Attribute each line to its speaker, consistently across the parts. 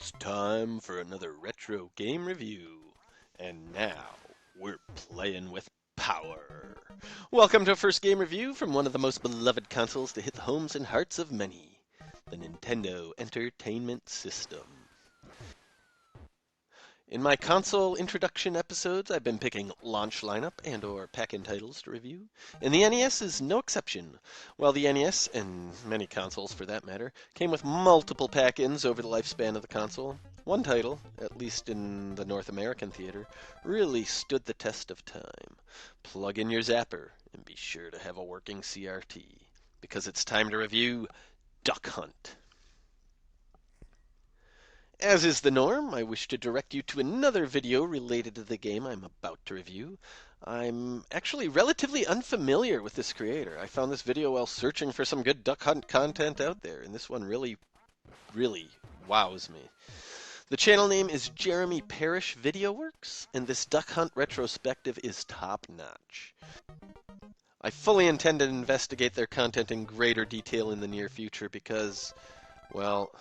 Speaker 1: It's time for another retro game review. And now we're playing with power. Welcome to a first game review from one of the most beloved consoles to hit the homes and hearts of many, the Nintendo Entertainment System. In my console introduction episodes, I've been picking launch lineup and or pack-in titles to review, and the NES is no exception. While the NES, and many consoles for that matter, came with multiple pack-ins over the lifespan of the console, one title, at least in the North American theater, really stood the test of time. Plug in your zapper and be sure to have a working CRT, because it's time to review Duck Hunt. As is the norm, I wish to direct you to another video related to the game I'm about to review. I'm actually relatively unfamiliar with this creator. I found this video while searching for some good Duck Hunt content out there, and this one really wows me. The channel name is Jeremy Parrish VideoWorks, and this Duck Hunt retrospective is top notch. I fully intend to investigate their content in greater detail in the near future because, well,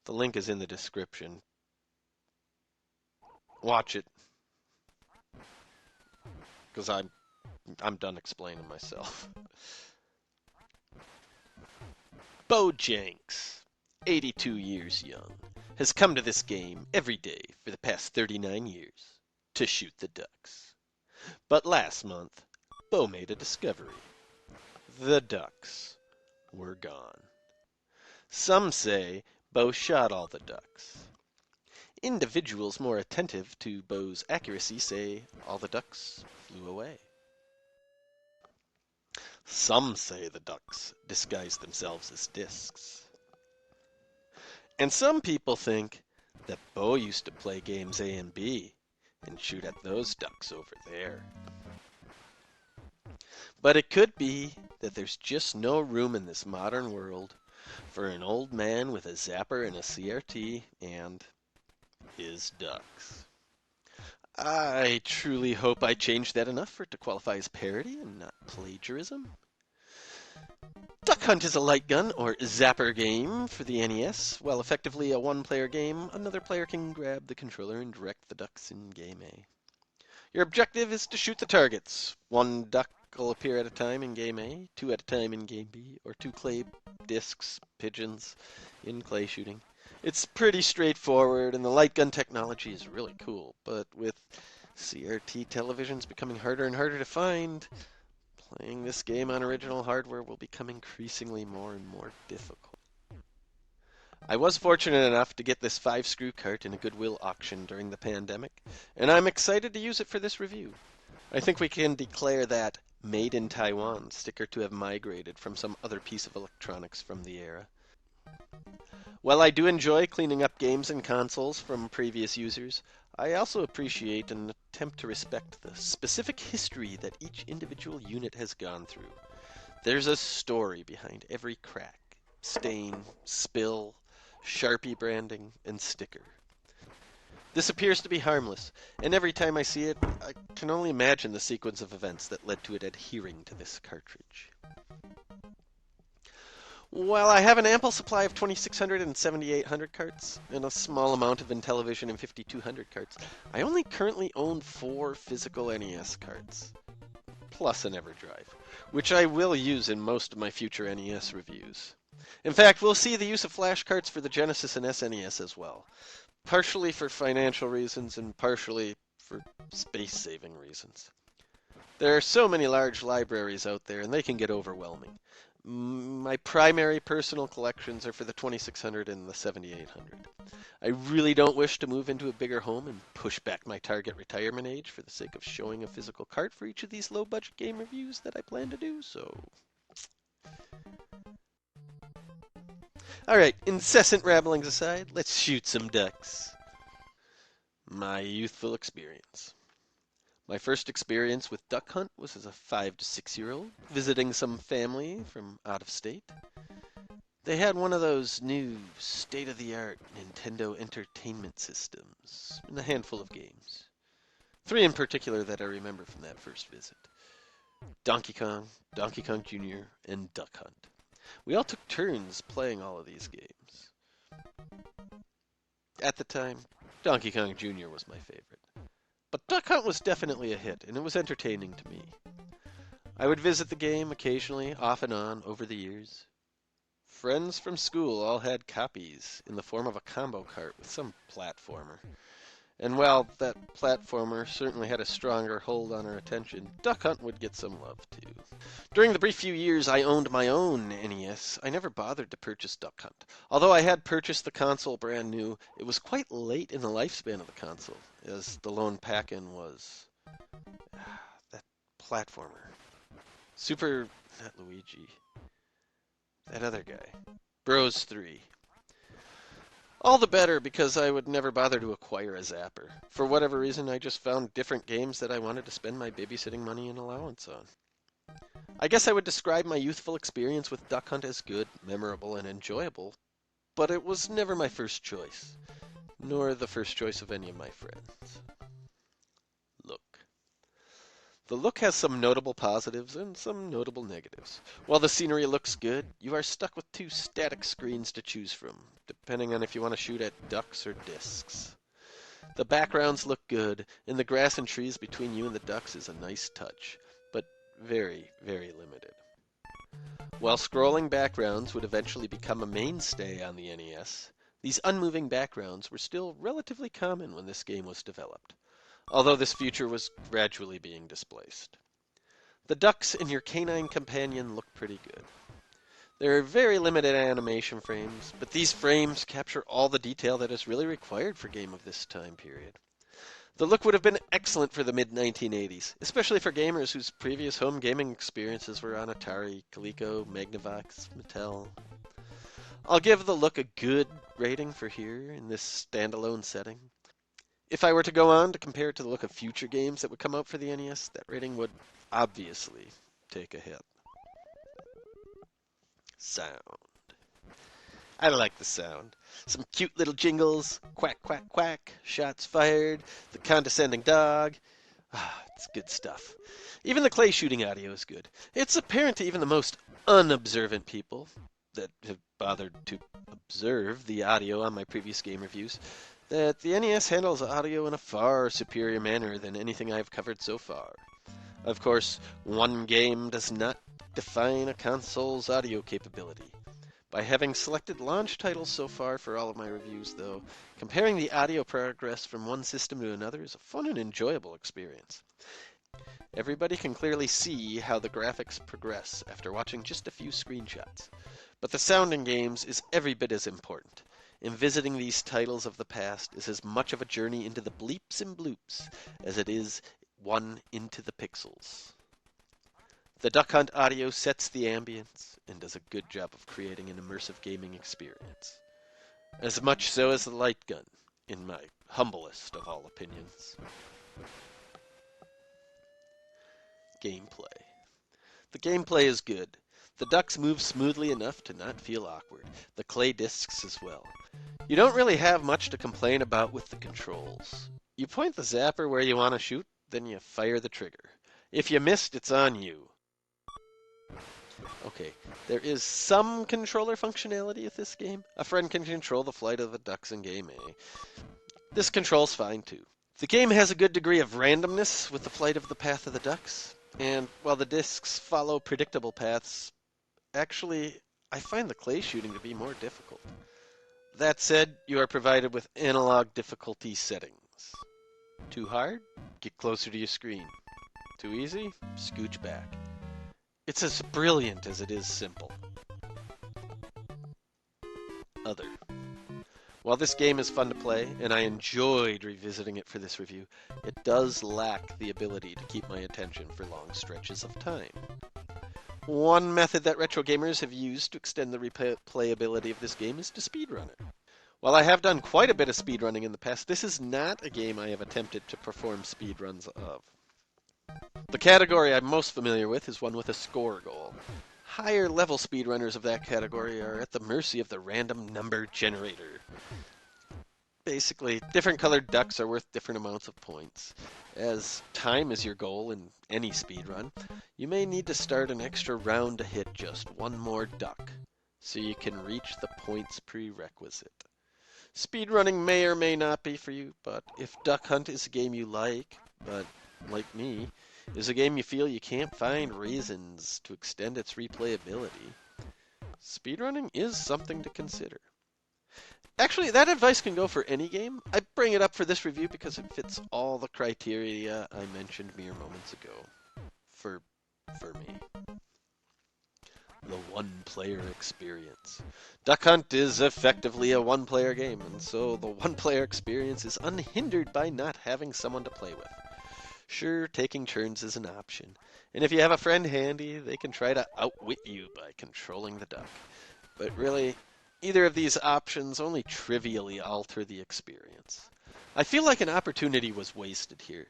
Speaker 1: the link is in the description. Watch it, because I'm done explaining myself. Bojanks, 82 years young, has come to this game every day for the past 39 years to shoot the ducks. But last month, Bo made a discovery. The ducks were gone. Some say Bo shot all the ducks. Individuals more attentive to Bo's accuracy say all the ducks flew away. Some say the ducks disguised themselves as discs. And some people think that Bo used to play games A and B and shoot at those ducks over there. But it could be that there's just no room in this modern world for an old man with a zapper and a CRT and his ducks. I truly hope I changed that enough for it to qualify as parody and not plagiarism. Duck Hunt is a light gun or zapper game for the NES. While effectively a one-player game, another player can grab the controller and direct the ducks in Game A. Your objective is to shoot the targets. One duck will appear at a time in Game A, two at a time in Game B, or two clay discs, pigeons, in clay shooting. It's pretty straightforward, and the light gun technology is really cool, but with CRT televisions becoming harder and harder to find, playing this game on original hardware will become increasingly more and more difficult. I was fortunate enough to get this 5-screw cart in a Goodwill auction during the pandemic, and I'm excited to use it for this review. I think we can declare that Made in Taiwan sticker to have migrated from some other piece of electronics from the era. While I do enjoy cleaning up games and consoles from previous users, I also appreciate and attempt to respect the specific history that each individual unit has gone through. There's a story behind every crack, stain, spill, Sharpie branding, and sticker. This appears to be harmless, and every time I see it, I can only imagine the sequence of events that led to it adhering to this cartridge. While I have an ample supply of 2600 and 7800 carts, and a small amount of Intellivision and 5200 carts, I only currently own 4 physical NES carts, plus an EverDrive, which I will use in most of my future NES reviews. In fact, we'll see the use of flash carts for the Genesis and SNES as well, partially for financial reasons and partially for space-saving reasons. There are so many large libraries out there, and they can get overwhelming. My primary personal collections are for the 2600 and the 7800. I really don't wish to move into a bigger home and push back my target retirement age for the sake of showing a physical cart for each of these low-budget game reviews that I plan to do, so... Alright, incessant ramblings aside, let's shoot some ducks. My youthful experience. My first experience with Duck Hunt was as a 5 to 6-year-old, visiting some family from out of state. They had one of those new, state-of-the-art Nintendo Entertainment Systems, and a handful of games. 3 in particular that I remember from that first visit. Donkey Kong, Donkey Kong Jr., and Duck Hunt. We all took turns playing all of these games. At the time, Donkey Kong Jr. was my favorite. But Duck Hunt was definitely a hit, and it was entertaining to me. I would visit the game occasionally, off and on, over the years. Friends from school all had copies in the form of a combo cart with some platformer. And while that platformer certainly had a stronger hold on our attention, Duck Hunt would get some love too. During the brief few years I owned my own NES, I never bothered to purchase Duck Hunt. Although I had purchased the console brand new, it was quite late in the lifespan of the console, as the lone pack-in was that platformer. Super, not Luigi, that other guy. Bros 3. All the better because I would never bother to acquire a zapper. For whatever reason, I just found different games that I wanted to spend my babysitting money and allowance on. I guess I would describe my youthful experience with Duck Hunt as good, memorable, and enjoyable, but it was never my first choice, nor the first choice of any of my friends. Look. The look has some notable positives and some notable negatives. While the scenery looks good, you are stuck with two static screens to choose from, depending on if you want to shoot at ducks or discs. The backgrounds look good, and the grass and trees between you and the ducks is a nice touch, but very, very limited. While scrolling backgrounds would eventually become a mainstay on the NES, these unmoving backgrounds were still relatively common when this game was developed, although this feature was gradually being displaced. The ducks and your canine companion look pretty good. There are very limited animation frames, but these frames capture all the detail that is really required for a game of this time period. The look would have been excellent for the mid-1980s, especially for gamers whose previous home gaming experiences were on Atari, Coleco, Magnavox, Mattel. I'll give the look a good rating for here in this standalone setting. If I were to go on to compare it to the look of future games that would come out for the NES, that rating would obviously take a hit. Sound. I like the sound. Some cute little jingles, quack, quack, quack, shots fired, the condescending dog. It's good stuff. Even the clay shooting audio is good. It's apparent to even the most unobservant people that have bothered to observe the audio on my previous game reviews that the NES handles audio in a far superior manner than anything I've covered so far. Of course, one game does not define a console's audio capability. By having selected launch titles so far for all of my reviews, though, comparing the audio progress from one system to another is a fun and enjoyable experience. Everybody can clearly see how the graphics progress after watching just a few screenshots. But the sound in games is every bit as important, and visiting these titles of the past is as much of a journey into the bleeps and bloops as it is one into the pixels. The Duck Hunt audio sets the ambience and does a good job of creating an immersive gaming experience. As much so as the light gun, in my humblest of all opinions. Gameplay. The gameplay is good. The ducks move smoothly enough to not feel awkward. The clay discs as well. You don't really have much to complain about with the controls. You point the zapper where you want to shoot, then you fire the trigger. If you missed, it's on you. Okay, there is some controller functionality with this game. A friend can control the flight of the ducks in game A. This control's fine too. The game has a good degree of randomness with the flight of the path of the ducks, and while the discs follow predictable paths, actually, I find the clay shooting to be more difficult. That said, you are provided with analog difficulty settings. Too hard? Get closer to your screen. Too easy? Scooch back. It's as brilliant as it is simple. Other. While this game is fun to play, and I enjoyed revisiting it for this review, it does lack the ability to keep my attention for long stretches of time. One method that retro gamers have used to extend the replayability of this game is to speedrun it. While I have done quite a bit of speedrunning in the past, this is not a game I have attempted to perform speedruns of. The category I'm most familiar with is one with a score goal. Higher level speedrunners of that category are at the mercy of the random number generator. Basically, different colored ducks are worth different amounts of points. As time is your goal in any speedrun, you may need to start an extra round to hit just one more duck, so you can reach the points prerequisite. Speedrunning may or may not be for you, but if Duck Hunt is a game you like, but like me, is a game you feel you can't find reasons to extend its replayability, speedrunning is something to consider. Actually, that advice can go for any game. I bring it up for this review because it fits all the criteria I mentioned mere moments ago. For for me. The one-player experience. Duck Hunt is effectively a one-player game, and so the one-player experience is unhindered by not having someone to play with. Sure, taking turns is an option, and if you have a friend handy, they can try to outwit you by controlling the duck. But really, either of these options only trivially alter the experience. I feel like an opportunity was wasted here.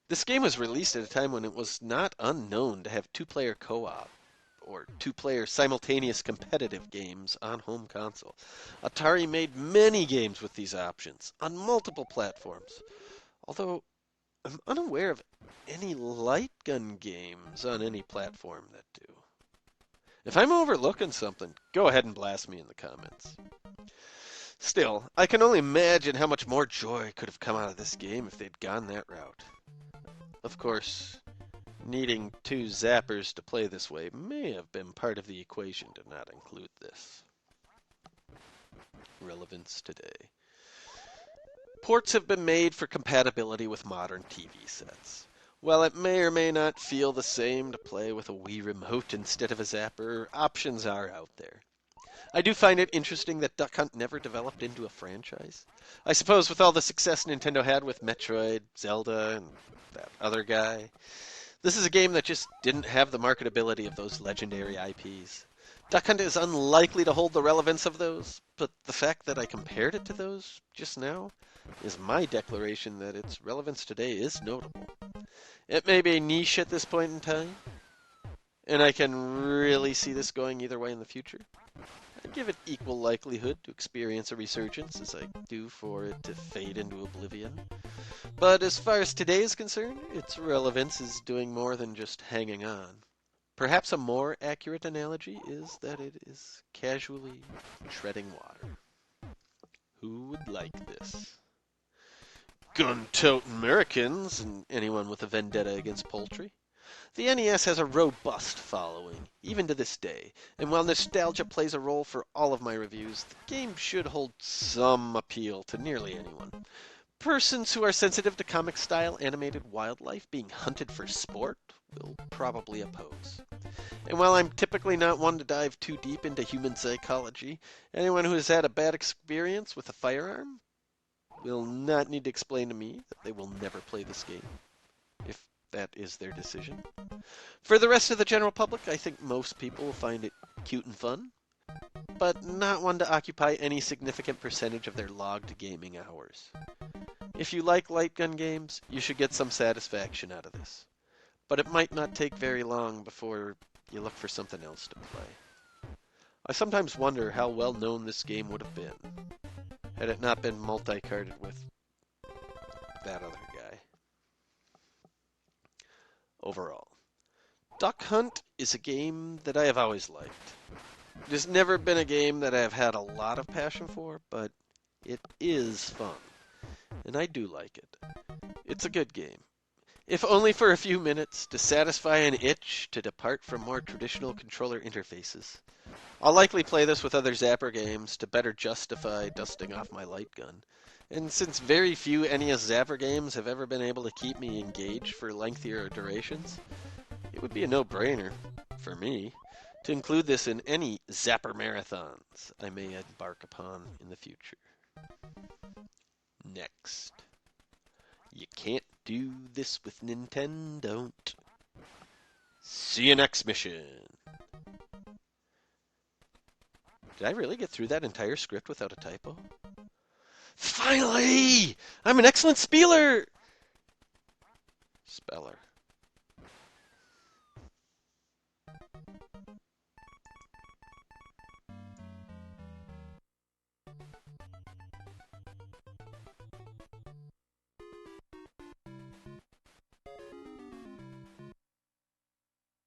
Speaker 1: This game was released at a time when it was not unknown to have two-player co-op or two-player simultaneous competitive games on home console. Atari made many games with these options on multiple platforms, although I'm unaware of any light gun games on any platform that do. If I'm overlooking something, go ahead and blast me in the comments. Still, I can only imagine how much more joy could have come out of this game if they'd gone that route. Of course, needing two zappers to play this way may have been part of the equation to not include this. Relevance today. Ports have been made for compatibility with modern TV sets. While it may or may not feel the same to play with a Wii remote instead of a zapper, options are out there. I do find it interesting that Duck Hunt never developed into a franchise. I suppose with all the success Nintendo had with Metroid, Zelda, and that other guy, this is a game that just didn't have the marketability of those legendary IPs. Duck Hunt is unlikely to hold the relevance of those, but the fact that I compared it to those just now is my declaration that its relevance today is notable. It may be niche at this point in time, and I can really see this going either way in the future. I give it equal likelihood to experience a resurgence as I do for it to fade into oblivion. But as far as today is concerned, its relevance is doing more than just hanging on. Perhaps a more accurate analogy is that it is casually treading water. Who would like this? Gun-toting Americans and anyone with a vendetta against poultry. The NES has a robust following, even to this day, and while nostalgia plays a role for all of my reviews, the game should hold some appeal to nearly anyone. Persons who are sensitive to comic-style animated wildlife being hunted for sport will probably oppose. And while I'm typically not one to dive too deep into human psychology, anyone who has had a bad experience with a firearm will not need to explain to me that they will never play this game, if that is their decision. For the rest of the general public, I think most people will find it cute and fun, but not one to occupy any significant percentage of their logged gaming hours. If you like light gun games, you should get some satisfaction out of this, but it might not take very long before you look for something else to play. I sometimes wonder how well known this game would have been had it not been multi-carded with that other guy. Overall, Duck Hunt is a game that I have always liked. It has never been a game that I have had a lot of passion for, but it is fun, and I do like it. It's a good game, if only for a few minutes to satisfy an itch to depart from more traditional controller interfaces. I'll likely play this with other Zapper games to better justify dusting off my light gun. And since very few NES Zapper games have ever been able to keep me engaged for lengthier durations, it would be a no-brainer, for me, to include this in any Zapper marathons I may embark upon in the future. Next. You can't do this with Nintendo. See you next mission. Did I really get through that entire script without a typo? Finally! I'm an excellent speller! Speller.